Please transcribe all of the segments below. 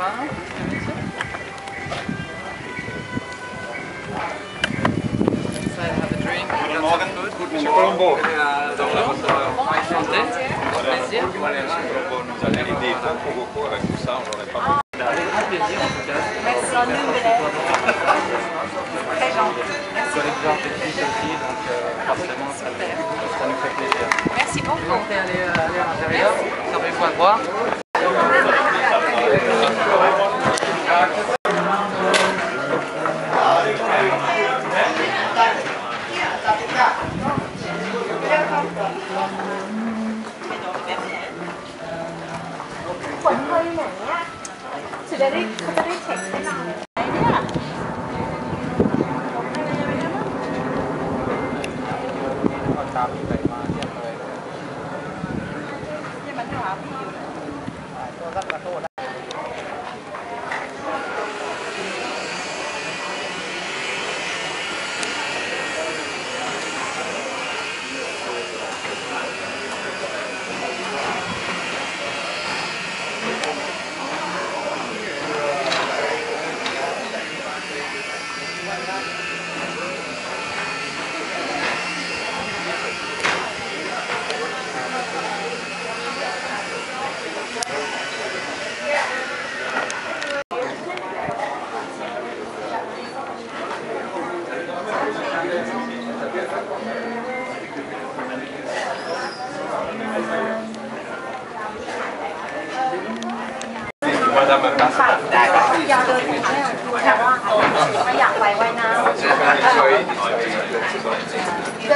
Have a drink. Guten Morgen. Monsieur Colombo. Enchanté. Plaisir. Monsieur Colombo nous a aidé beaucoup avec tout ça, on n'aurait pas pu. Avec plaisir en tout cas. Merci. Très gentil. Merci. Sur l'exemple de Chris aussi, donc forcément ça nous fait plaisir. Merci beaucoup. Vous pouvez aller à l'intérieur, servez-vous à boire.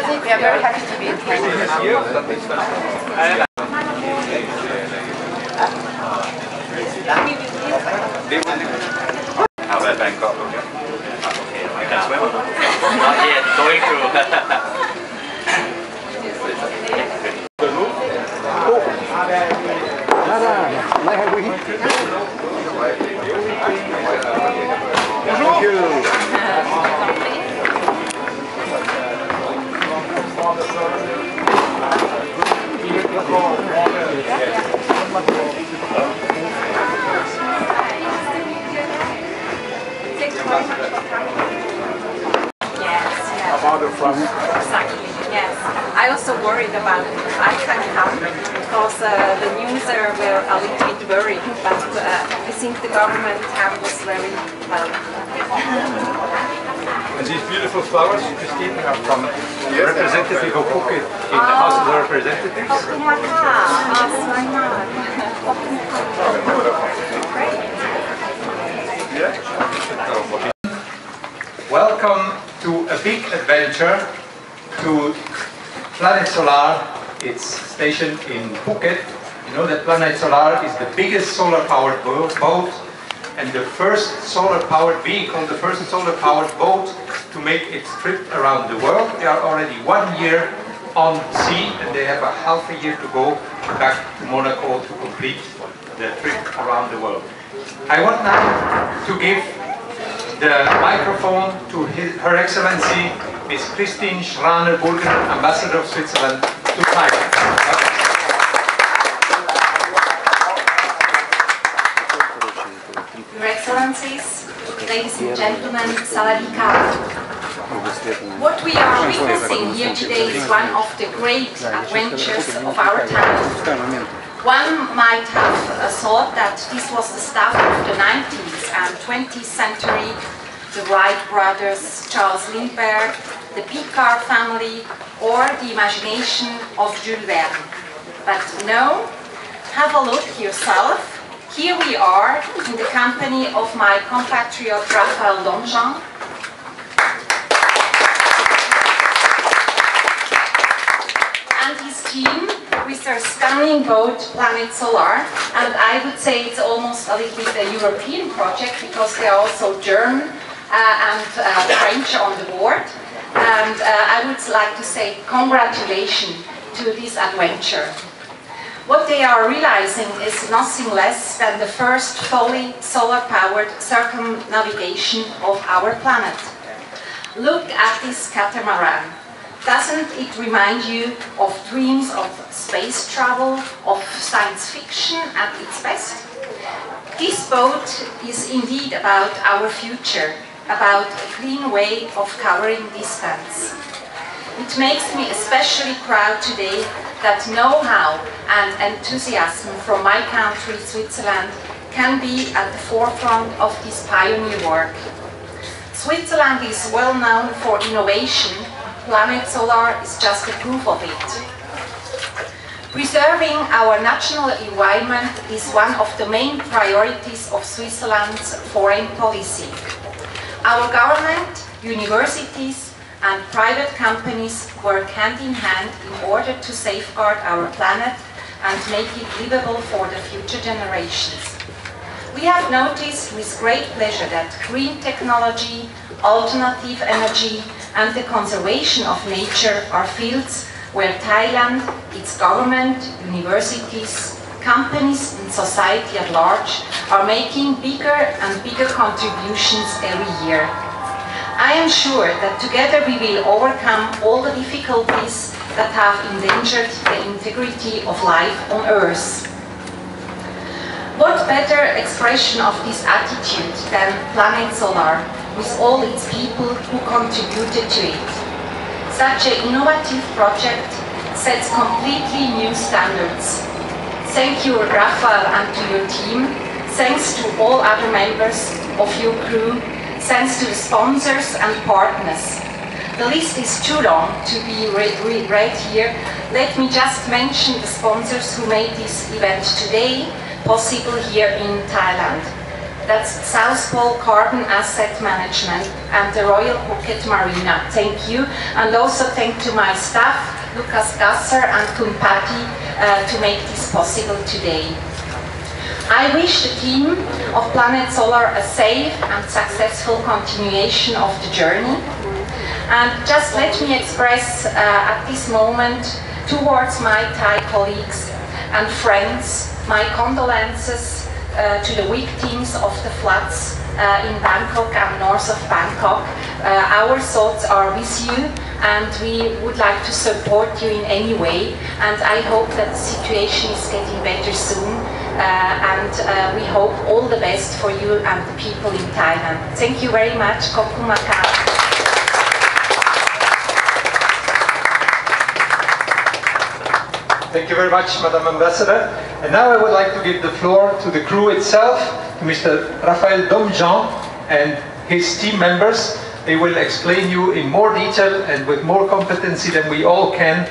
We are very happy to be here. How about Bangkok? I can swim. Not yet, going through. Exactly, yes. I also worried about if I can come because the news were a little bit worried, but I think the government handles very well. And these beautiful flowers, Christine, are from the representative of Phuket in the House of the Representatives. Welcome to a big adventure to PlanetSolar. It's stationed in Phuket. You know that PlanetSolar is the biggest solar-powered boat and the first solar-powered vehicle, the first solar-powered boat to make its trip around the world. They are already 1 year on sea and they have a half a year to go back to Monaco to complete the trip around the world. I want now to give the microphone to Her Excellency Ms. Christine Burgener, Ambassador of Switzerland to Thailand. Your Excellencies, ladies and gentlemen, Sawadee-ka. What we are witnessing here today is one of the great adventures of our time. One might have thought that this was the stuff of the 19th and 20th century, the Wright brothers, Charles Lindbergh, the Picard family, or the imagination of Jules Verne. But no, have a look yourself. Here we are in the company of my compatriot Raphaël Domjan. And his team with their stunning boat PlanetSolar, and I would say it's almost a little bit a European project because they are also German and French on the board. And I would like to say congratulations to this adventure. What they are realizing is nothing less than the first fully solar-powered circumnavigation of our planet. Look at this catamaran. Doesn't it remind you of dreams of space travel, of science fiction at its best? This boat is indeed about our future, about a clean way of covering distance. It makes me especially proud today that know-how and enthusiasm from my country, Switzerland, can be at the forefront of this pioneer work. Switzerland is well known for innovation. PlanetSolar is just a proof of it. Preserving our natural environment is one of the main priorities of Switzerland's foreign policy. Our government, universities and private companies work hand in hand in order to safeguard our planet and make it livable for the future generations. We have noticed with great pleasure that green technology, alternative energy and the conservation of nature are fields where Thailand, its government, universities, companies and society at large are making bigger and bigger contributions every year. I am sure that together we will overcome all the difficulties that have endangered the integrity of life on Earth. What better expression of this attitude than PlanetSolar, with all its people who contributed to it. Such an innovative project sets completely new standards. Thank you, Raphaël, and to your team. Thanks to all other members of your crew. Thanks to the sponsors and partners. The list is too long to be read here. Let me just mention the sponsors who made this event today possible here in Thailand. That's South Pole Carbon Asset Management and the Royal Phuket Marina. Thank you. And also thank to my staff, Lucas Gasser and Kumpati, to make this possible today. I wish the team of PlanetSolar a safe and successful continuation of the journey. And just let me express at this moment towards my Thai colleagues and friends my condolences to the victims of the floods in Bangkok and north of Bangkok. Our thoughts are with you and we would like to support you in any way, and I hope that the situation is getting better soon and we hope all the best for you and the people in Thailand. Thank you very much. Kokumaka. Thank you very much, Madam Ambassador. And now I would like to give the floor to the crew itself, to Mr. Raphaël Domjan and his team members. They will explain you in more detail and with more competency than we all can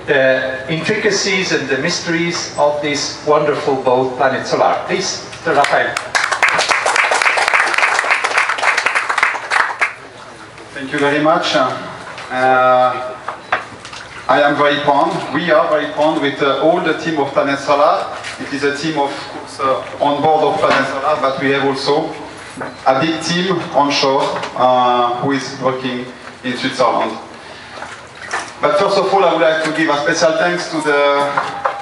the intricacies and the mysteries of this wonderful boat, PlanetSolar. Please, Mr. Raphaël. Thank you very much. I am very proud, we are very proud with all the team of PlanetSolar. It is a team of course on board of PlanetSolar, but we have also a big team onshore who is working in Switzerland. But first of all, I would like to give a special thanks to the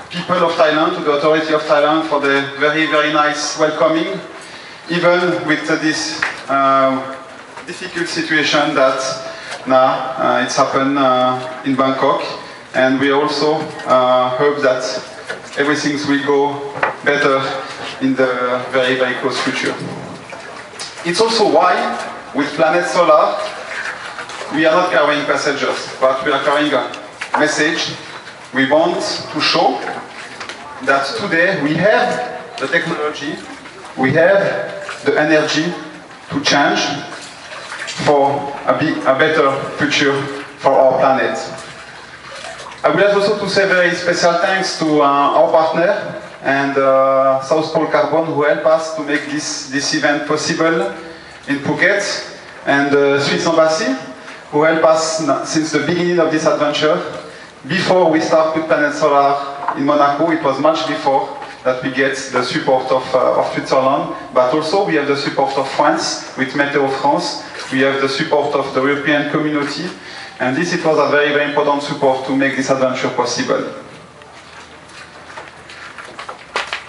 people of Thailand, to the authority of Thailand for the very, very nice welcoming, even with this difficult situation that now it's happened in Bangkok, and we also hope that everything will go better in the very, very close future. It's also why with PlanetSolar we are not carrying passengers, but we are carrying a message. We want to show that today we have the technology, we have the energy to change for a better future for our planet. I would like also to say very special thanks to our partner and South Pole Carbon, who helped us to make this event possible in Phuket, and the Swiss Embassy, who helped us since the beginning of this adventure. Before we start with PlanetSolar in Monaco, it was much before that we get the support of Switzerland, but also we have the support of France with Météo France. We have the support of the European community, and it was a very, very important support to make this adventure possible.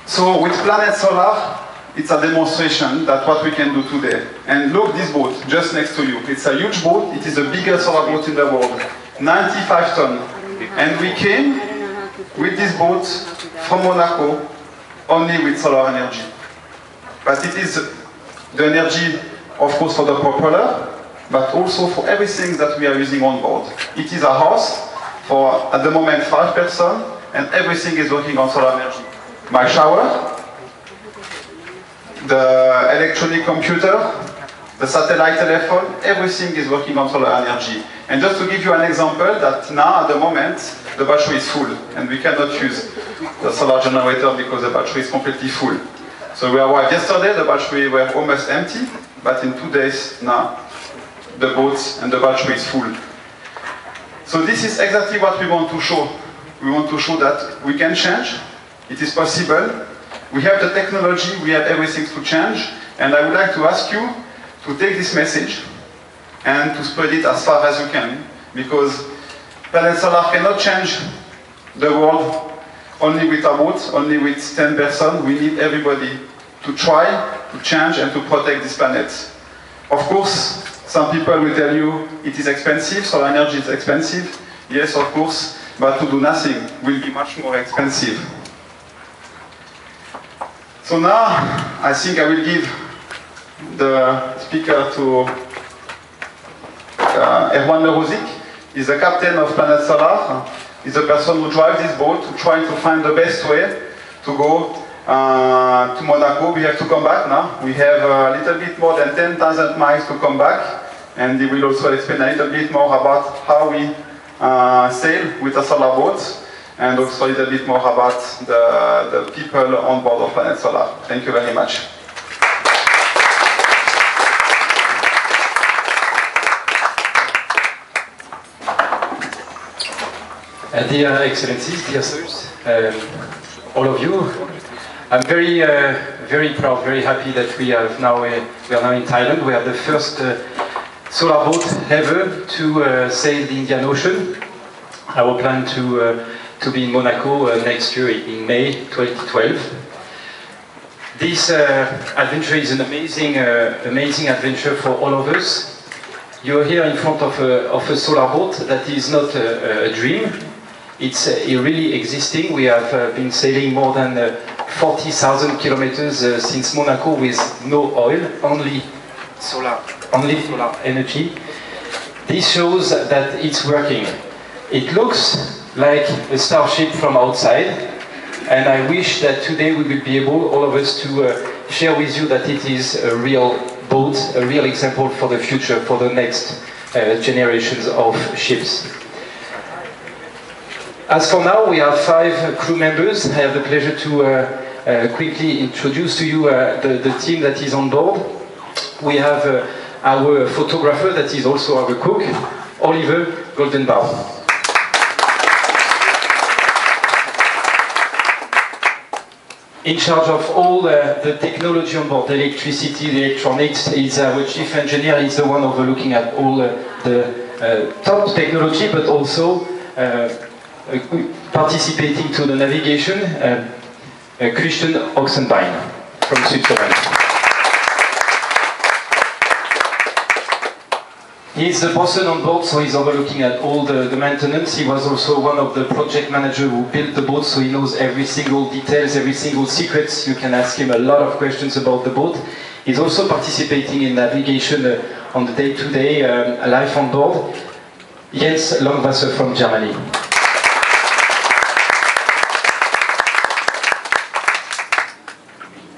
So with PlanetSolar, it's a demonstration that what we can do today. And look, this boat just next to you. It's a huge boat. It is the biggest solar boat in the world, 95 tons. And we came with this boat from Monaco only with solar energy. but it is the energy, of course, for the propeller, but also for everything that we are using on board. It is a house for, at the moment, 5 persons, and everything is working on solar energy. My shower, the electronic computer, the satellite telephone, everything is working on solar energy. And just to give you an example, that now at the moment, the battery is full, and we cannot use the solar generator because the battery is completely full. So we arrived yesterday, the battery were almost empty, but in 2 days now, the boats and the battery is full. So this is exactly what we want to show. We want to show that we can change, it is possible, we have the technology, we have everything to change, and I would like to ask you to take this message and to spread it as far as you can, because PlanetSolar cannot change the world only with a boat, only with 10 persons. We need everybody to try to change and to protect this planet. Of course, some people will tell you it is expensive, solar energy is expensive. Yes, of course, but to do nothing will be much more expensive. So now, I think I will give the speaker to Erwan Lerozic. He's the captain of PlanetSolar. He's the person who drives this boat, trying to find the best way to go to Monaco. We have to come back now. We have a little bit more than 10,000 miles to come back. And he will also explain a little bit more about how we sail with a solar boat, and also a little bit more about the people on board of PlanetSolar. Thank you very much. Dear Excellencies, dear sirs, all of you, I'm very, very proud, very happy that we are now in Thailand. We are the first solar boat ever to sail the Indian Ocean. Our plan to be in Monaco next year in May 2012. This adventure is an amazing, amazing adventure for all of us. You're here in front of a solar boat that is not a dream. It's really existing. We have been sailing more than 40,000 kilometers since Monaco with no oil, only solar energy. This shows that it's working. It looks like a starship from outside, and I wish that today we will be able, all of us, to share with you that it is a real boat, a real example for the future, for the next generations of ships. As for now, we have 5 crew members. I have the pleasure to quickly introduce to you the team that is on board. We have our photographer that is also our cook, Oliver Goldenbaum. In charge of all the technology on board, the electricity, the electronics, is our chief engineer. He's the one overlooking at all the top technology, but also participating to the navigation, Christian Burgener from Switzerland. He's the person on board, so he's overlooking at all the maintenance. He was also one of the project managers who built the boat, so he knows every single details, every single secrets. You can ask him a lot of questions about the boat. He's also participating in navigation on the day-to-day life on board. Jens Langwasser from Germany.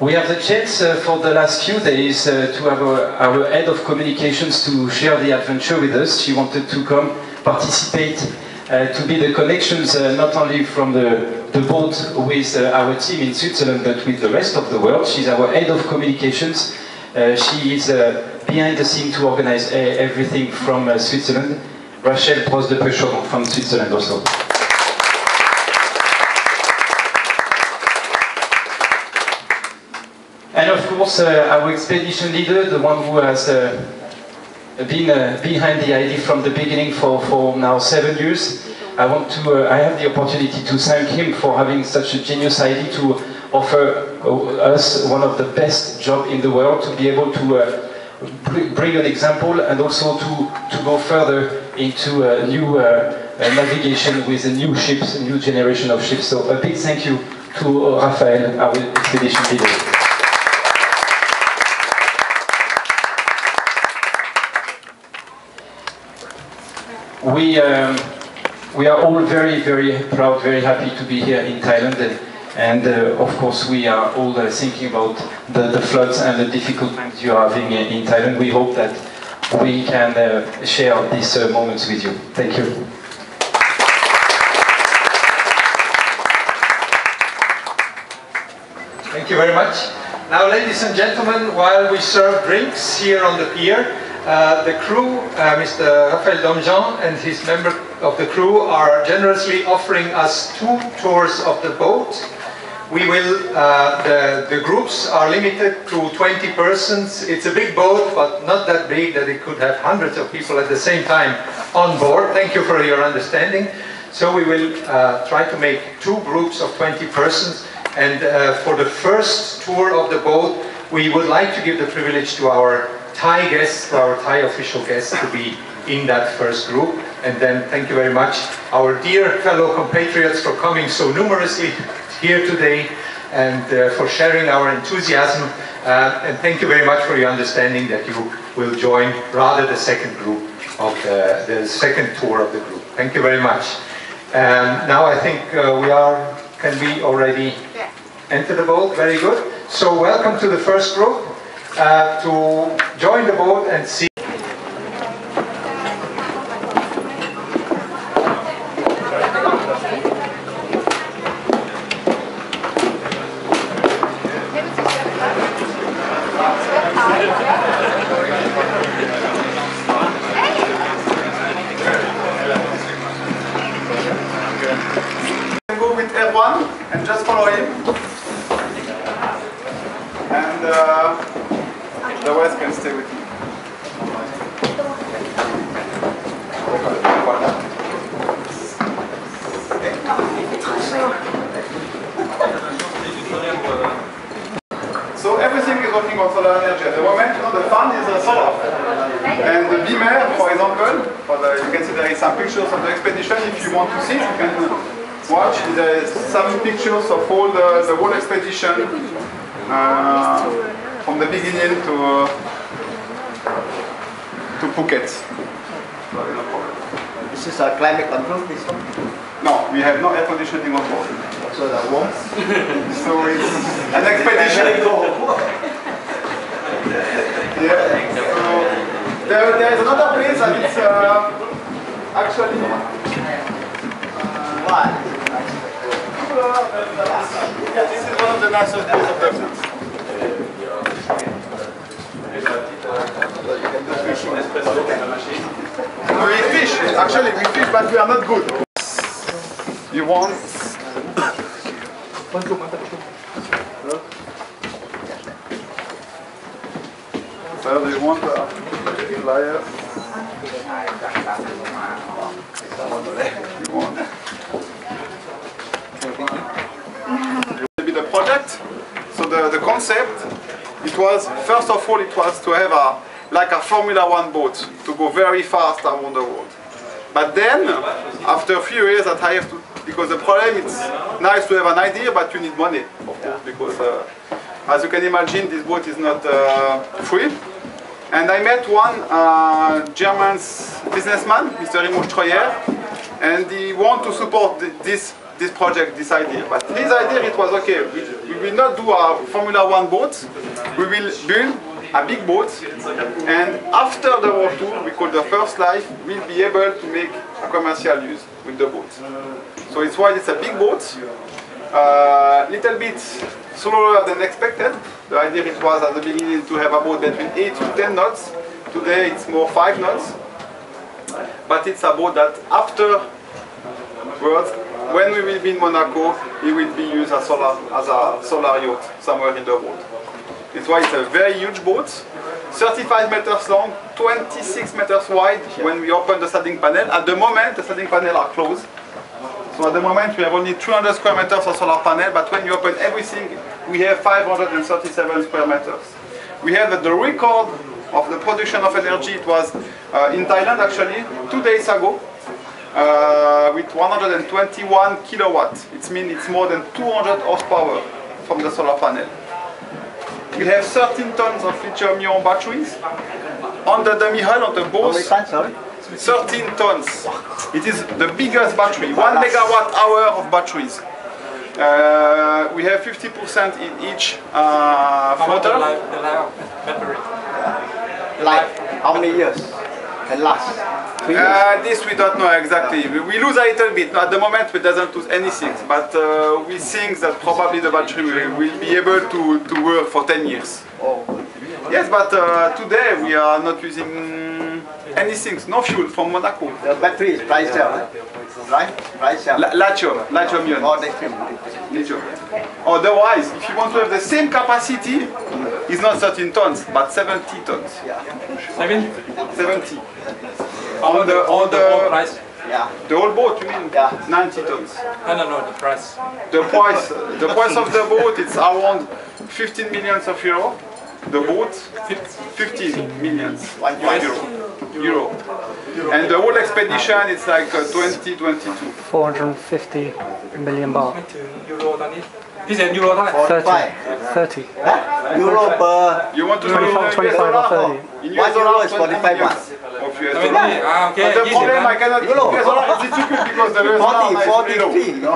We have the chance for the last few days to have our head of communications to share the adventure with us. She wanted to come participate, to be the connections not only from the boat with our team in Switzerland, but with the rest of the world. She's our head of communications. She is behind the scene to organize everything from Switzerland. Raphaël Domjan from Switzerland also. And of course, our expedition leader, the one who has been behind the idea from the beginning for now 7 years. I have the opportunity to thank him for having such a genius idea to offer us one of the best jobs in the world, to be able to bring an example and also to go further into new navigation with new ships, a new generation of ships. So a big thank you to Raphaël, our expedition leader. we are all very, very proud, very happy to be here in Thailand, and of course we are all thinking about the floods and the difficult times you are having in Thailand. We hope that we can share these moments with you. Thank you. Thank you very much. Now, ladies and gentlemen, while we serve drinks here on the pier, the crew, Mr. Raphaël Domjan and his member of the crew are generously offering us 2 tours of the boat. We will, the groups are limited to 20 persons. It's a big boat, but not that big that it could have hundreds of people at the same time on board. Thank you for your understanding. So we will try to make 2 groups of 20 persons. And for the first tour of the boat, we would like to give the privilege to our Thai guests, to our Thai official guests, to be in that first group. And then thank you very much, our dear fellow compatriots, for coming so numerously here today and for sharing our enthusiasm. And thank you very much for your understanding that you will join rather the second group of the second tour of the group. Thank you very much. Now I think can we already enter the boat? Very good. So welcome to the first group to join the boat and see. Go with Erwan and just follow him, and the rest can stay with me. So everything is working on solar energy. At the moment, the fund is solar. And the beamer, for example, you can see there is some pictures of the expedition. If you want to see, you can watch. There is some pictures of all the whole expedition from the beginning to Phuket. No problem. This is a climate control, this one? No, we have no air conditioning on board. So that warm? So it's an expedition. Yeah. So there is another place and it's actually this is one of the nicest places of Texas. We fish, actually we fish, but we are not good. You want? So do you want a flyer? You want? Maybe the project. So the concept, it was, first of all, it was to have like a Formula 1 boat to go very fast around the world. But then, after a few years, that I have to, because the problem, it's nice to have an idea, but you need money, of course, because as you can imagine, this boat is not free. And I met one German businessman, Mr. Streuer, and he wanted to support this project, this idea. But his idea, it was, okay, we will not do a Formula 1 boat, we will build a big boat, and after the World Tour, we call the first life, we'll be able to make a commercial use with the boat. So it's why it's a big boat, little bit slower than expected. The idea it was at the beginning to have a boat between 8 to 10 knots. Today it's more 5 knots. But it's a boat that afterwards, when we will be in Monaco, it will be used as a solar yacht somewhere in the world. That's why it's a very huge boat, 35 meters long, 26 meters wide when we open the standing panel. At the moment, the standing panel are closed. So at the moment, we have only 200 square meters of solar panel, but when you open everything, we have 537 square meters. We have the record of the production of energy. It was in Thailand, actually, 2 days ago, with 121 kilowatts. It means it's more than 200 horsepower from the solar panel. We have 13 tons of lithium-ion batteries on the dummy hull, on the both. 13 13 tons. It is the biggest battery, 1 megawatt hour of batteries. We have 50% in each floater. Like how many years can last? 3 years? This we don't know exactly. We lose a little bit. At the moment we doesn't lose anything, but we think that probably the battery will be able to work for 10 years. Oh. Yes, but today we are not using anything, no fuel from Monaco. The battery is dry cell, right? Dry cell. Lithium ion. Oh, Lithium. Otherwise, if you want to have the same capacity, it's not 13 tons, but 70 tons. Yeah. 70. On the whole price? Yeah. The whole boat, you mean? Yeah. 90 tons. No, the price. The price of the boat, it's around 15 millions of euro. The boat, 15 millions euro. And the whole expedition, it's like 2022. 450 million baht. This is euro 30. Euro per. You want to know 25 or 30. In €1 US dollar, is 45 baht. of US dollar. Okay, But the problem I cannot in US dollar is difficult because the US dollar is 43. No?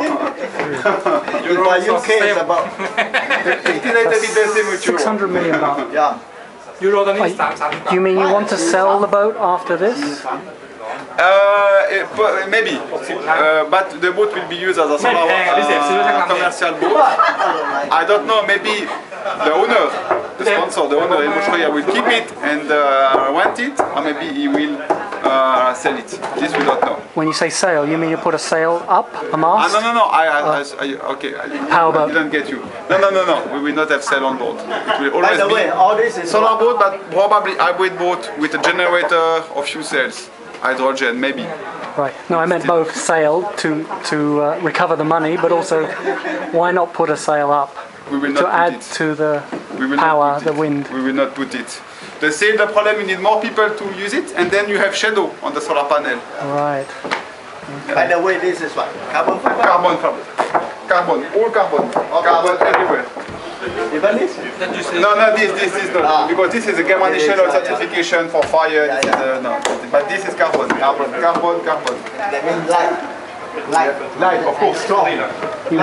In the UK it's about 50. It is a little bit the same with euro. 600 million baht. Yeah. euro ตอนนี้3 You mean you want to sell the boat after this? Maybe, but the boat will be used as a solar commercial boat. I don't know, maybe the owner, the sponsor, the owner will keep it and rent it, or maybe he will sell it. This we don't know. When you say sail, you mean you put a sail up, a mast? No. Okay. How about? I didn't get you. No. We will not have sail on board. It will By always the way, be all this is solar boat, but probably hybrid boat with a generator or few cells. Hydrogen, maybe. Right. No, I meant both sail to recover the money, but also why not put a sail up We will not to put add it. to the We will not power, put the it. wind? We will not put it. The sail, the problem, you need more people to use it, and then you have shadow on the solar panel. Right. By the way, this is what? Carbon fiber? Carbon, all carbon. Carbon everywhere. Even this? No, this is not, because this is a Germanische certification for fire. This is, no, but this is carbon. That means light, of course, strong.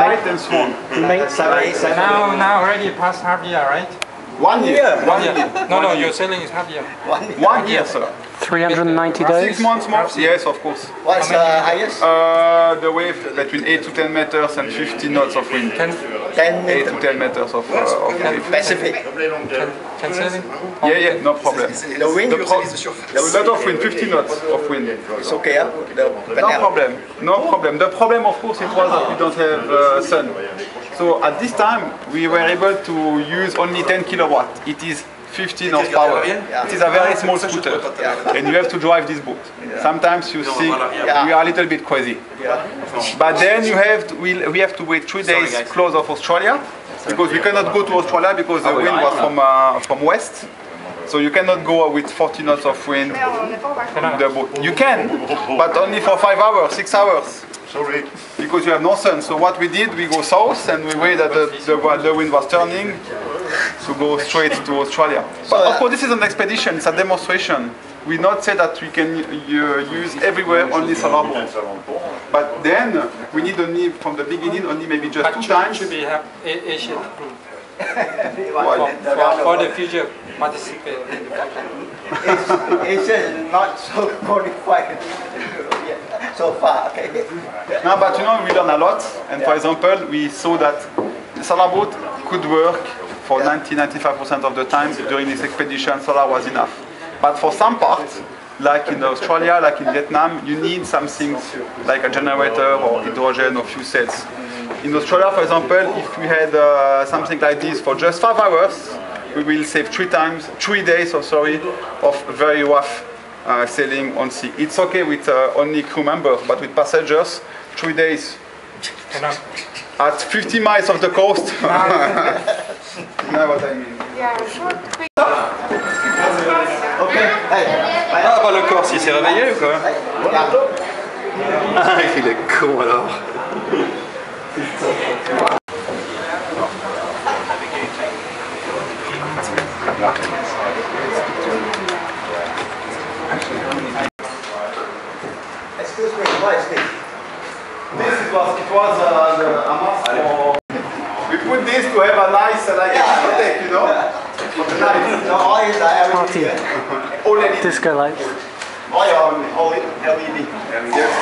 Light and strong. now already past half year, right? 1 year. 1 year. No, your selling is half year. 1 year, sir. 390 6 days? months more? Yes, of course. What's the highest? The wave between 8 to 10 meters and 50 knots of wind. 10 8 meters. to 10 meters of wave. Pacific. Can selling? Yeah, no problem. The wind? There was a lot of wind, 50 knots of wind. It's okay, huh? The No panel. problem. The problem, of course, it was that we don't have sun. So at this time, we were able to use only 10 kilowatt. It is 15 horsepower. It is a very small scooter, and you have to drive this boat. Sometimes you see we are a little bit crazy. But then we have to wait 3 days close of Australia, because we cannot go to Australia because the wind was from west. So you cannot go with 40 knots of wind in the boat. You can, but only for 5 hours, 6 hours. Because you have no sun. So what we did, we go south and we wait that the wind was turning to go straight to Australia. But of course this is an expedition, it's a demonstration. We not say that we can use everywhere only solar boats. But then we need only from the beginning only maybe just 2 times. Should we have Asian group Why? for the future participate? Asia is not so qualified so far, okay? No, but you know we learn a lot, and for example we saw that the solar boat could work for 90-95% of the time during this expedition. Solar was enough. But for some parts, like in Australia, like in Vietnam, you need something like a generator or hydrogen or fuel cells. In Australia, for example, if we had something like this for just 5 hours, we will save 3 days of very rough sailing on sea. It's okay with only crew members, but with passengers, 3 days at 50 miles of the coast. You know what I mean? Okay, hey. Ah, bah le Corse, il s'est réveillé ou quoi? Ah, il est con alors. to have a nice discotheque, you know? No, all is Party. LED. All LED. Disco lights. All LED. Yes.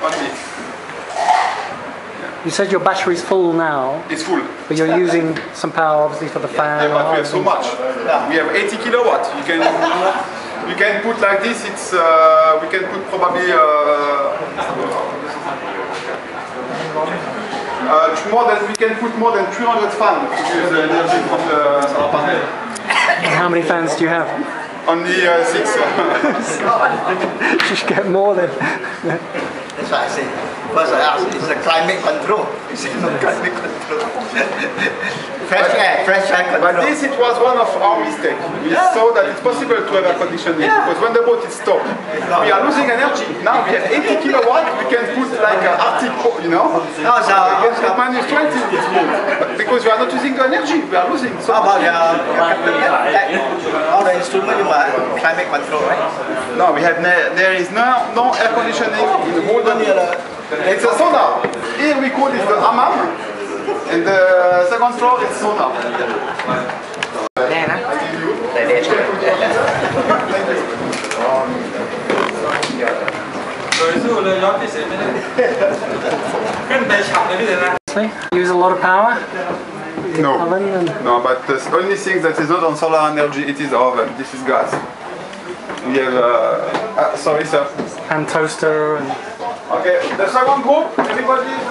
Only. You said your battery's full now, It's full. but you're using some power obviously for the fan. Yeah, but we have or so much. We have 80 kilowatts. You can put like this. It's we can put probably we can put more than 300 fans to use the energy from the solar panel. And how many fans do you have? Only 6. You should get more then. That's why I say. First I asked, it's the climate control. You see, no climate control. fresh air control. But this it was one of our mistakes. We saw that it's possible to have air conditioning because when the boat is stopped, we are losing energy. Now we have 80 kilowatts. We can put like an Arctic, you know. No, so we can put minus 20 in this boat. But because we are not using the energy, we are losing. So how about all the instruments you are climate control, right? no, we have there is no air conditioning in the whole boat. It's a sauna. Here we call it the hammam, and the second floor is sauna. Use a lot of power? No, but the only thing that is not on solar energy, it is oven. This is gas. We have, sorry sir. And toaster and... Okay, the second group, everybody is...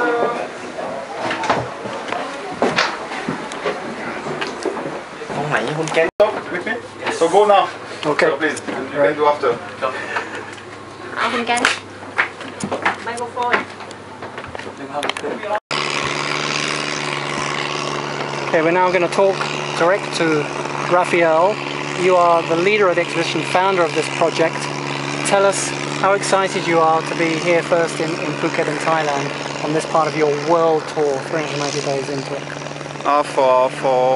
Stop with me. So go now. Okay. So please, you can do after. Okay, we're now going to talk direct to Raphaël. You are the leader of the exhibition, founder of this project. Tell us how excited you are to be here first in Phuket in Thailand on this part of your world tour, 390 days into it. For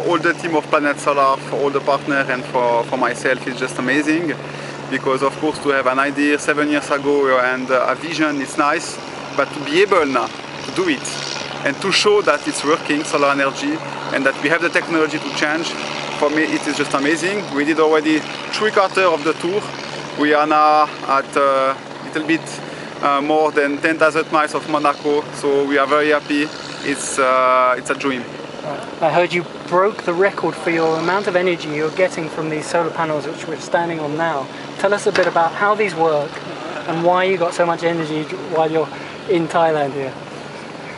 all the team of PlanetSolar, for all the partners and for myself, it's just amazing. Because of course to have an idea 7 years ago and a vision is nice, but to be able now to do it and to show that it's working, solar energy, and that we have the technology to change, for me it is just amazing. We did already 3/4 of the tour. We are now at a little bit more than 10,000 miles of Monaco, so we are very happy. It's a dream. I heard you broke the record for your amount of energy you're getting from these solar panels which we're standing on now. Tell us a bit about how these work and why you got so much energy while you're in Thailand here.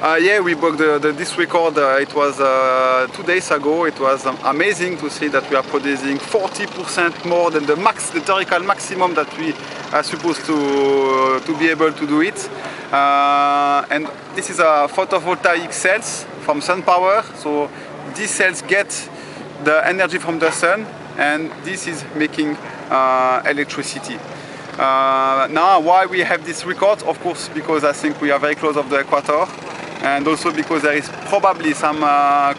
Yeah, we broke this record. It was 2 days ago. It was amazing to see that we are producing 40% more than the theoretical maximum that we are supposed to be able to do it. And this is a photovoltaic cells from sun power. So these cells get the energy from the sun, and this is making electricity. Now, why we have this record? Of course, because I think we are very close of the equator, and also because there is probably some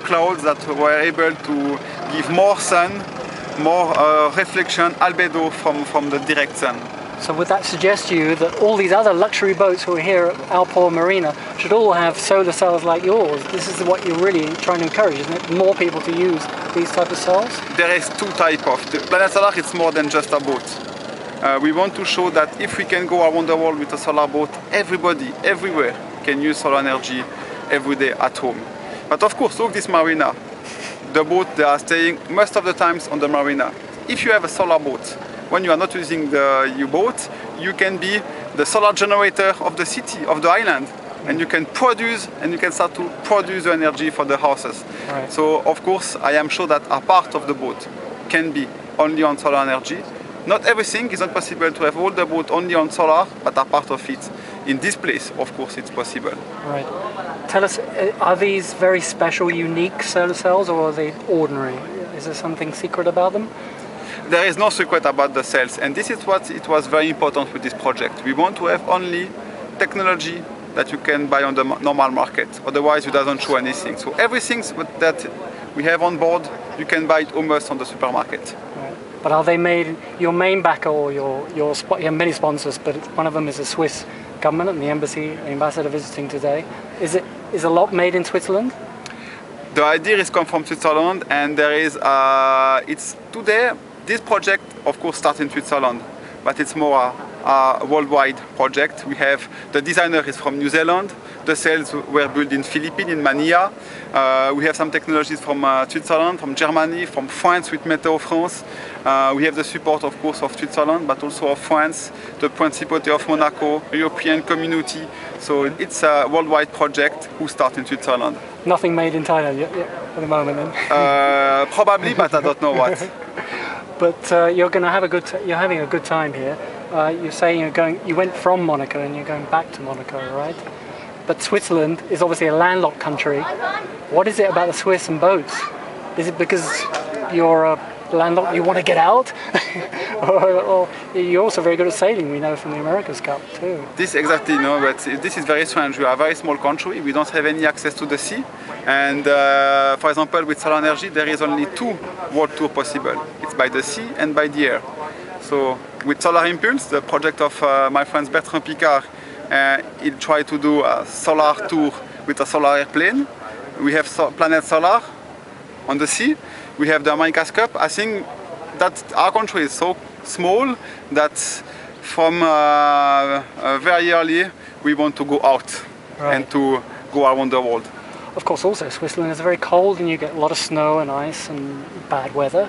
clouds that were able to give more sun, more reflection, albedo from the direct sun. So would that suggest to you that all these other luxury boats who are here at Ao Por Marina should all have solar cells like yours? This is what you're really trying to encourage, isn't it? More people to use these type of cells? There is two types of. PlanetSolar is more than just a boat. We want to show that if we can go around the world with a solar boat, everybody, everywhere, can use solar energy every day at home. But of course, look this marina. The boat, they are staying most of the times on the marina. If you have a solar boat, when you are not using the U-boat, you can be the solar generator of the city, of the island. And you can produce, and you can start to produce the energy for the houses. Right. So, of course, I am sure that a part of the boat can be only on solar energy. Not everything is not possible to have all the boat only on solar, but a part of it. In this place, of course, it's possible. Right. Tell us, are these very special, unique solar cells, or are they ordinary? Is there something secret about them? There is no secret about the cells, and this is what it was very important with this project. We want to have only technology that you can buy on the normal market, otherwise it doesn't show anything. So everything that we have on board, you can buy it almost on the supermarket. Right. But are they made, your main backer, or you have many sponsors, but one of them is the Swiss government and the embassy, the ambassador visiting today. Is a lot made in Switzerland? The idea is come from Switzerland, and there is, it's today, this project of course starts in Switzerland, but it's more a worldwide project. We have, the designer is from New Zealand, the cells were built in Philippines, in Manila. We have some technologies from Switzerland, from Germany, from France with Météo France. We have the support of course of Switzerland, but also of France, the Principauté of Monaco, European community. So it's a worldwide project who starts in Switzerland. Nothing made in Thailand yet at the moment then? Probably, but I don't know what. But you're going to have you're having a good time here. You're saying you went from Monaco and you're going back to Monaco, right? But Switzerland is obviously a landlocked country. What is it about the Swiss and boats? Is it because you're a landlocked, you want to get out? or you're also very good at sailing, we know from the America's Cup too. This exactly, no, but this is very strange. We are a very small country, we don't have any access to the sea. And for example, with Solar Energy, there is only 2 world tours possible. It's by the sea and by the air. So with Solar Impulse, the project of my friend Bertrand Picard, he'll try to do a solar tour with a solar airplane. We have PlanetSolar on the sea. We have the America's Cup. I think that our country is so small that from very early we want to go out and to go around the world. Of course, also Switzerland is very cold and you get a lot of snow and ice and bad weather.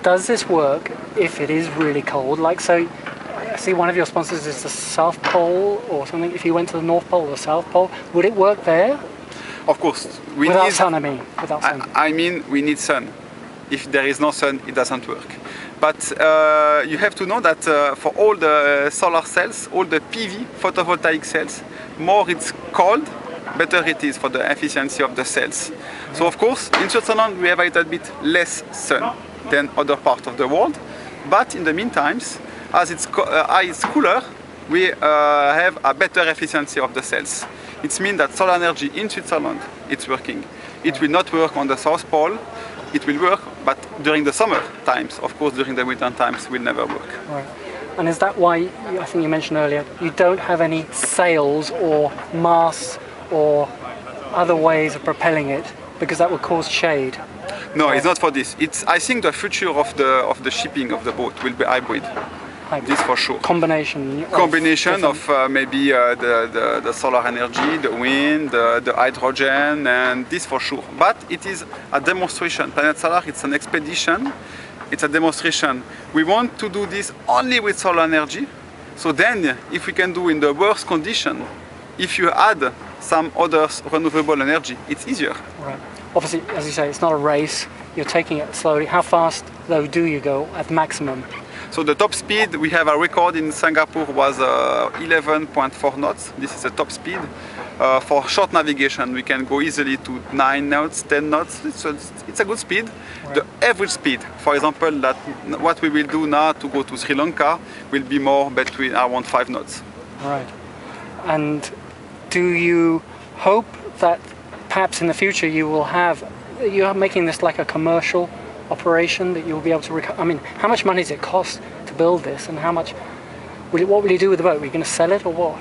Does this work if it is really cold? Like, so I see one of your sponsors is the South Pole or something. If you went to the North Pole or the South Pole, would it work there? Of course. Without sun, I mean. Without sun. I mean, we need sun. If there is no sun, it doesn't work. But you have to know that for all the solar cells, all the PV, photovoltaic cells, more it's cold, better it is for the efficiency of the cells. So of course, in Switzerland we have a little bit less sun than other parts of the world. But in the meantime, as it's cooler, we have a better efficiency of the cells. It means that solar energy in Switzerland, it's working. It will not work on the South Pole. It will work, but during the summer times, of course, during the winter times, will never work. Right. And is that why, I think you mentioned earlier, you don't have any sails or masts or other ways of propelling it, because that would cause shade? No, it's not for this. I think the future of the shipping of the boat will be hybrid. This for sure. Combination of maybe the solar energy, the wind, the hydrogen, and this for sure. But it is a demonstration. PlanetSolar, it's an expedition. It's a demonstration. We want to do this only with solar energy. So then, if we can do in the worst condition, if you add some other renewable energy, it's easier. Right. Obviously, as you say, it's not a race. You're taking it slowly. How fast, though, do you go at maximum? So the top speed, we have a record in Singapore, was 11.4 knots. This is the top speed. For short navigation, we can go easily to 9 knots, 10 knots. It's a good speed. Right. The average speed, for example, that what we will do now to go to Sri Lanka will be more between around 5 knots. Right. And do you hope that perhaps in the future you're making this like a commercial operation that you'll be able to recover? I mean, how much money does it cost to build this, and what will you do with the boat? Are you going to sell it or what?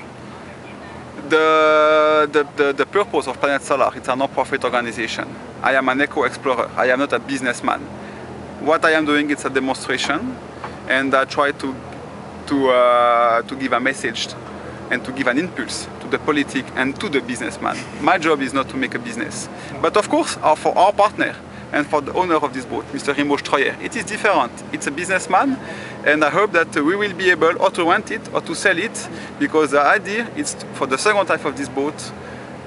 The purpose of PlanetSolar, it's a non-profit organization. I am an eco-explorer. I am not a businessman. What I am doing is a demonstration, and I try to give a message and to give an impulse to the politic and to the businessman. My job is not to make a business, but of course, for our partner and for the owner of this boat, Mr. Rimo Stroyer, it is different. It's a businessman, and I hope that we will be able or to rent it or to sell it, because the idea is for the second life of this boat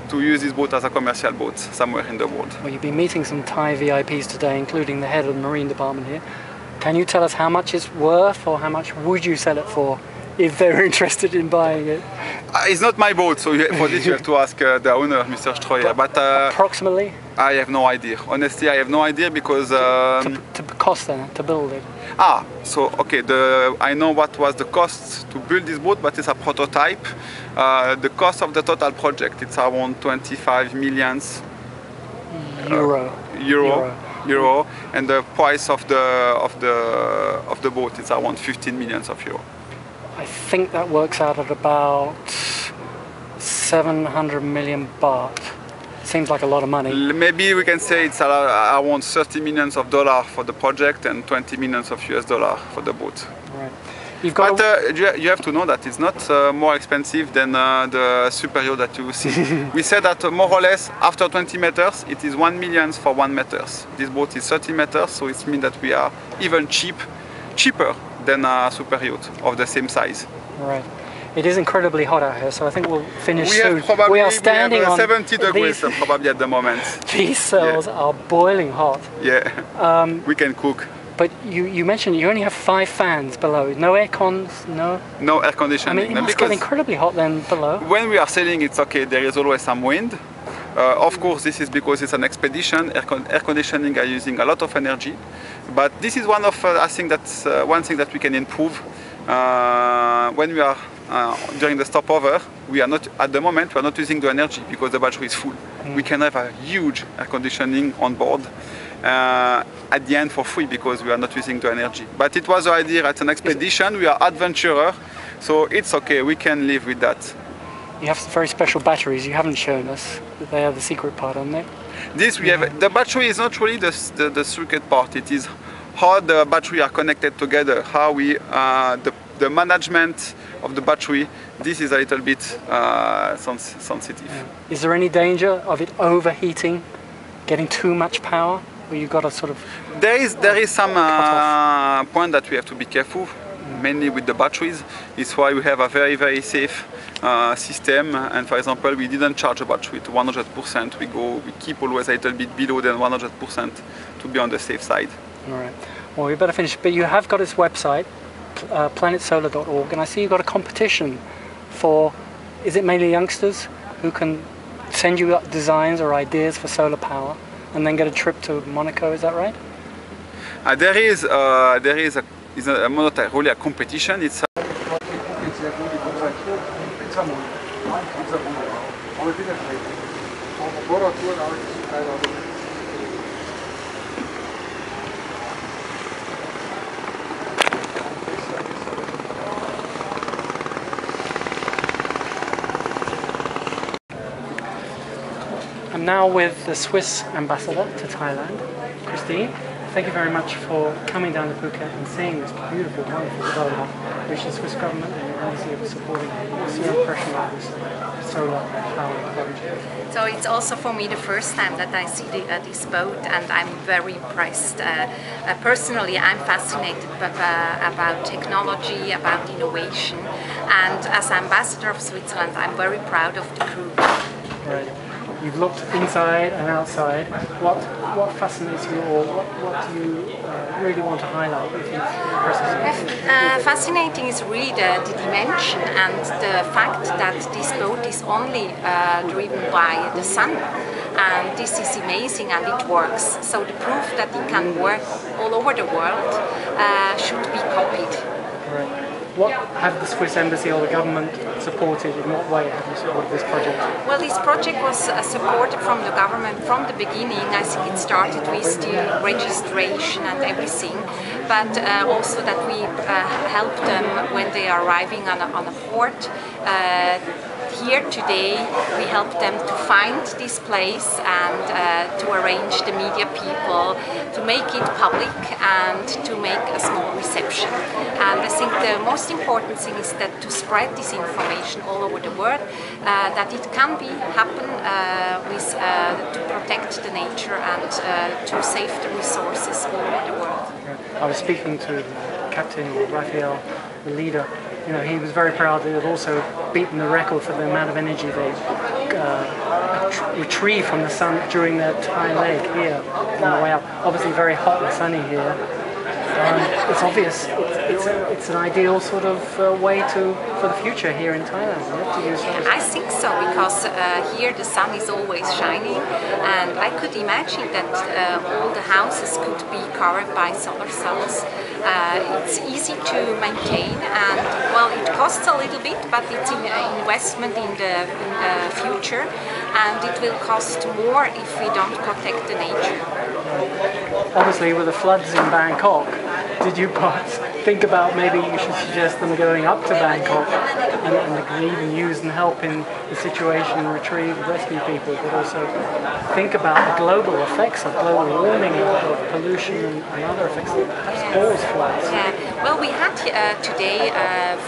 to use this boat as a commercial boat somewhere in the world. Well, you'll be meeting some Thai VIPs today, including the head of the marine department here. Can you tell us how much it's worth, or how much would you sell it for if they're interested in buying it? It's not my boat, so for this you have to ask the owner, Mr. Stroyer. But approximately? I have no idea. Honestly, I have no idea, because to cost then to build it. So okay. I know what was the cost to build this boat, but it's a prototype. The cost of the total project, it's around 25 million euro, and the price of the boat is around 15 million euro. I think that works out at about 700 million baht. seems like a lot of money. Maybe we can say it's around $30 million for the project and $20 million for the boat. Right. You've got but you have to know that it's not more expensive than the super yacht that you see. We said that more or less after 20 meters it is 1 million for 1 meter. This boat is 30 meters, so it means that we are even cheaper than a super yacht of the same size. Right. It is incredibly hot out here, so I think we'll finish soon. We are standing on 70 degrees probably at the moment. These cells are boiling hot. Yeah, we can cook. But you mentioned you only have 5 fans below, no air cons, no air conditioning. I mean, it must get incredibly hot then below. When we are sailing, it's okay. There is always some wind. Of course, this is because it's an expedition. Air conditioning are using a lot of energy. But this is one of I think that's one thing that we can improve when we are during the stopover. We are not at the moment. We are not using the energy because the battery is full. We can have a huge air conditioning on board. At the end for free because we are not using the energy. But it was the idea at an expedition, we are adventurer, so it's okay, we can live with that. You have some very special batteries you haven't shown us. They are the secret part, aren't they? This we have, the battery is not really the secret part, it is how the battery are connected together, how we, the management of the battery, this is a little bit sensitive. Yeah. Is there any danger of it overheating, getting too much power? Or you got to sort of there is some point that we have to be careful, mainly with the batteries. It's why we have a very safe system. And for example, we didn't charge a battery to 100%. We keep always a little bit below than 100% to be on the safe side. All right. Well, we better finish. But you have got its website, planetsolar.org, and I see you've got a competition for. Is it mainly youngsters who can send you designs or ideas for solar power? And then get a trip to Monaco, is that right? There is not really a competition. It's I'm now with the Swiss ambassador to Thailand, Christine. Thank you very much for coming down to Phuket and seeing this beautiful, wonderful development which the Swiss government and obviously are supporting. What's your impression of this solar power project? So it's also for me the first time that I see this boat, and I'm very impressed. Personally, I'm fascinated about technology, about innovation, and as ambassador of Switzerland, I'm very proud of the crew. Right. You've looked inside and outside. What fascinates you, or what do you really want to highlight? Fascinating is really the dimension and the fact that this boat is only driven by the sun. And this is amazing, and it works. So the proof that it can work all over the world should be copied. Right. What have the Swiss embassy or the government supported? In what way have you supported this project? Well, this project was supported from the government from the beginning. I think it started with the registration and everything, but also that we help them when they are arriving on a port. Here today we help them to find this place and to arrange the media people, to make it public and to make a small reception. And I think the most important thing is that to spread this information all over the world, that it can happen to protect the nature and to save the resources all over the world. I was speaking to Captain Raphaël, the leader. You know, he was very proud that they've also beaten the record for the amount of energy they retrieve from the sun during their Thai leg here on the way up. Obviously very hot and sunny here. It's obvious it's an ideal sort of way for the future here in Thailand, isn't it? To use I think so, because here the sun is always shining, and I could imagine that all the houses could be covered by solar cells. It's easy to maintain, and well, it costs a little bit, but it's an investment in the future, and it will cost more if we don't protect the nature. Obviously, with the floods in Bangkok, do did you perhaps think about maybe you should suggest them going up to Bangkok and they can even use and help in the situation, retrieve, rescue people, but also think about the global effects of global warming, of pollution and other effects that perhaps cause floods? Yeah. Well, we had today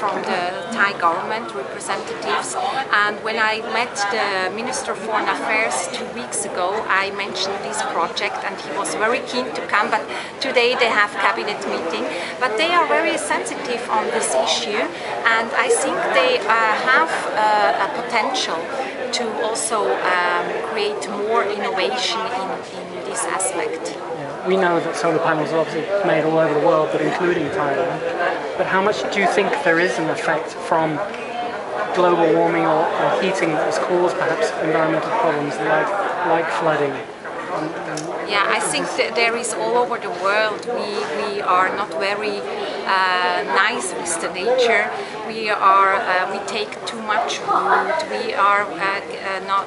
from the Thai government representatives, and when I met the Minister of Foreign Affairs 2 weeks ago, I mentioned this project and he was very keen to come, but today they have cabinet meeting. But they are very sensitive on this issue, and I think they have a potential to also create more innovation in this aspect. We know that solar panels are obviously made all over the world, but including Thailand. But how much do you think there is an effect from global warming or heating that has caused perhaps environmental problems like flooding? Yeah, I think that there is all over the world. We are not very nice with the nature. We take too much wood.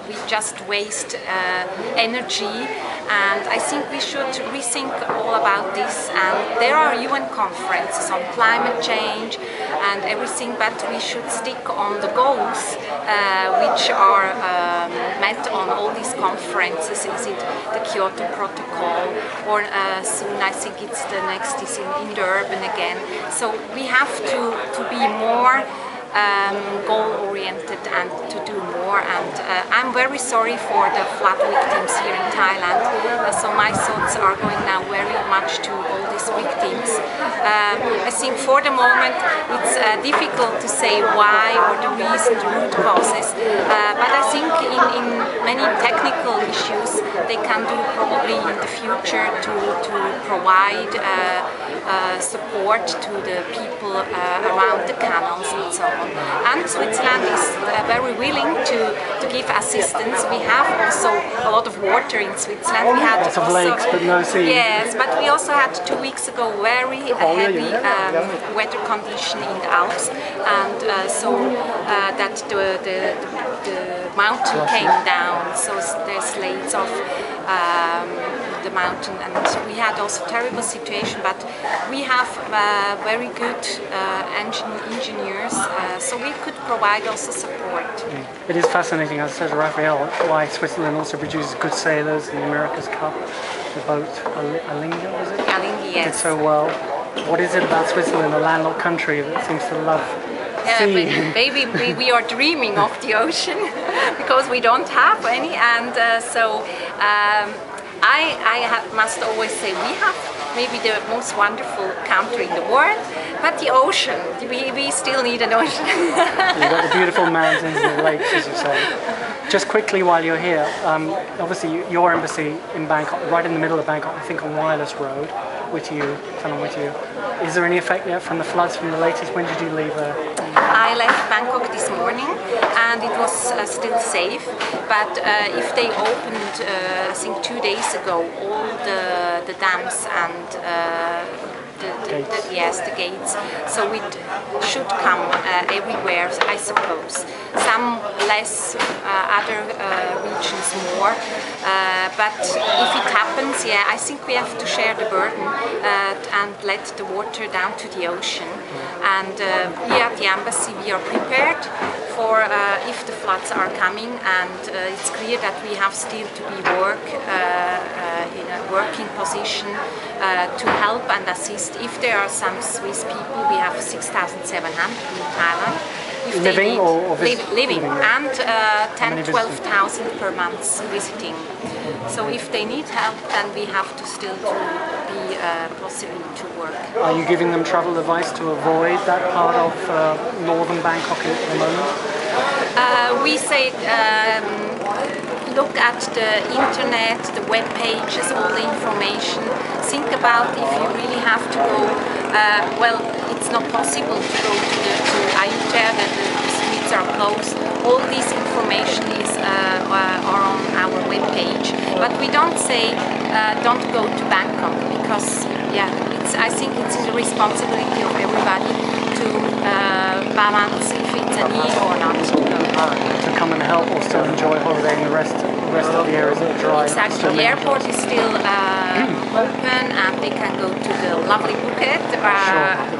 We just waste energy, and I think we should rethink all about this. And there are UN conferences on climate change and everything, but we should stick on the goals which are met on all these conferences. Is it the Kyoto Protocol, or soon I think it's the next is in Durban again. So we have to be more goal-oriented and to do more, and I'm very sorry for the flood victims here in Thailand, so my thoughts are going now very much to all these victims. I think for the moment it's difficult to say why or the reason, the root causes, but I think in many technical issues they can do probably in the future to provide support to the people around the canals and so on. And Switzerland is very willing to give assistance. We have also a lot of water in Switzerland. We had lots of lakes, but no sea. Yes, but we also had 2 weeks ago very heavy weather condition in the Alps, and so that the mountain came down, so there's slates of the mountain, and we had also terrible situation, but we have very good engineers, so we could provide also support. It is fascinating, as says Raphael, why Switzerland also produces good sailors in the America's Cup. The boat, Alinga, was it? Alinga, yes. Did so well. What is it about Switzerland, a landlocked country that seems to love sea? Maybe we are dreaming of the ocean because we don't have any, and I must always say we have maybe the most wonderful country in the world, but the ocean, we still need an ocean. You've got the beautiful mountains and the lakes, as you say. Just quickly while you're here, obviously your embassy in Bangkok, right in the middle of Bangkok, I think on Wireless Road, with you. Is there any effect yet from the floods from the latest? When did you leave there? I left Bangkok this morning and it was still safe, but if they opened, I think 2 days ago, all the dams and the gates, so it should come everywhere, I suppose. Some less, other regions more, but if it happens, I think we have to share the burden and let the water down to the ocean. And here at the embassy we are prepared for if the floods are coming, and it's clear that we have still to be in a working position to help and assist. If there are some Swiss people, we have 6,700 in Thailand. Living or living, and 10-12,000 per month visiting. So if they need help, then we have to still be possible to work. Are you giving them travel advice to avoid that part of northern Bangkok at the moment? We say look at the internet, the web pages, all the information. Think about if you really have to go. Well, it's not possible to go to Ayutthaya, that the streets are closed. All this information are on our web page, but we don't say don't go to Bangkok, because I think it's the responsibility of everybody to soon balance if it's a need or not. To come and help or still enjoy holiday in the rest of the areas that are dry. Exactly. The airport is still open and they can go to the lovely Phuket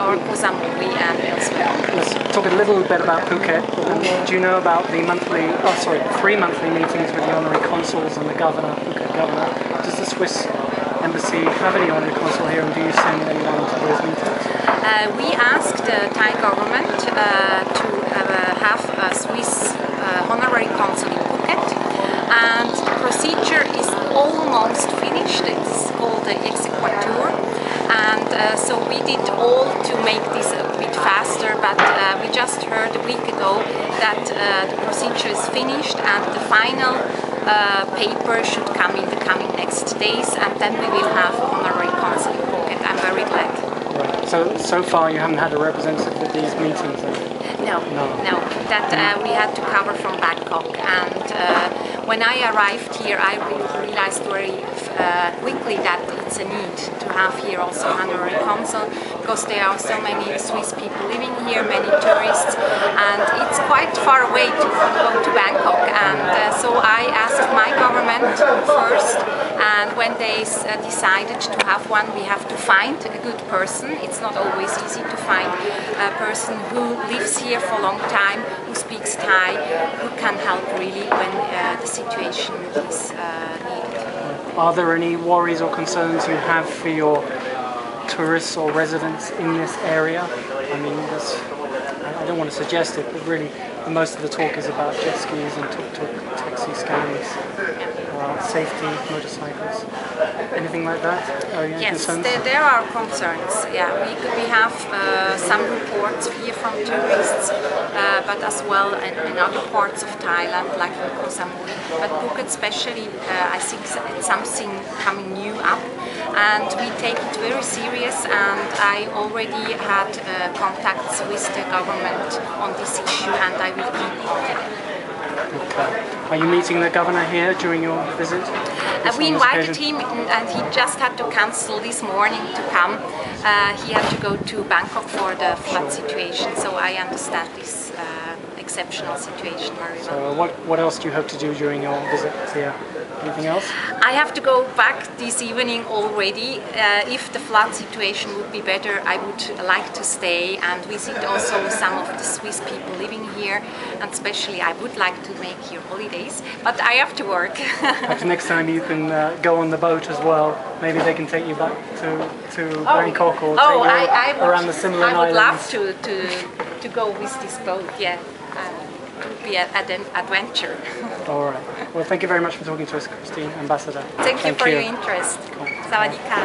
or Koh Samui and elsewhere. Let's talk a little bit about Phuket. Do you know about the 3 monthly meetings with the honorary consuls and the governor, Phuket governor? Does the Swiss embassy have any honorary consul here, and do you send anyone to those meetings? We asked the Thai government to have a Swiss honorary consul in Phuket, and the procedure is almost finished. It's called the Initiator, and so we did all to make this a bit faster, but we just heard a week ago that the procedure is finished and the final paper should come in the coming next days, and then we will have honorary consul in Phuket. I'm very glad. Right. So far you haven't had a representative at these meetings then? No. That we had to cover from Bangkok, and when I arrived here I realized very quickly that it's a need to have here also honorary consul, because there are so many Swiss people living here, many tourists, and it's quite far away to go to Bangkok, and so I asked my government first, and when they decided to have one, we have to find a good person. It's not always easy to find a person who lives here for a long time, who speaks Thai, who can help really when the situation is needed. Are there any worries or concerns you have for your tourists or residents in this area? I mean, I don't want to suggest it, but really most of the talk is about jet skis and tuk-tuk, taxi scams, safety, motorcycles. Anything like that? Yes, there are concerns. Yeah, we have some reports here from tourists, but as well in other parts of Thailand, like in Koh Samui. But Phuket especially, I think it's something coming new up, and we take it very serious, and I already had contacts with the government on this issue, and I will keep it. Okay. Are you meeting the governor here during your visit? We invited him, and he just had to cancel this morning to come. He had to go to Bangkok for the flood situation, so I understand this exceptional situation very well. So what else do you hope to do during your visit here? Anything else? I have to go back this evening already. If the flood situation would be better, I would like to stay and visit also some of the Swiss people living here, and especially I would like to make here holidays, but I have to work. Perhaps next time you can go on the boat as well. Maybe they can take you back to Bangkok or take you around the similar islands. I would love to go with this boat, yeah. It would be an adventure. All right. Well, thank you very much for talking to us, Christine, Ambassador. Thank you for your interest. Sawadee ka.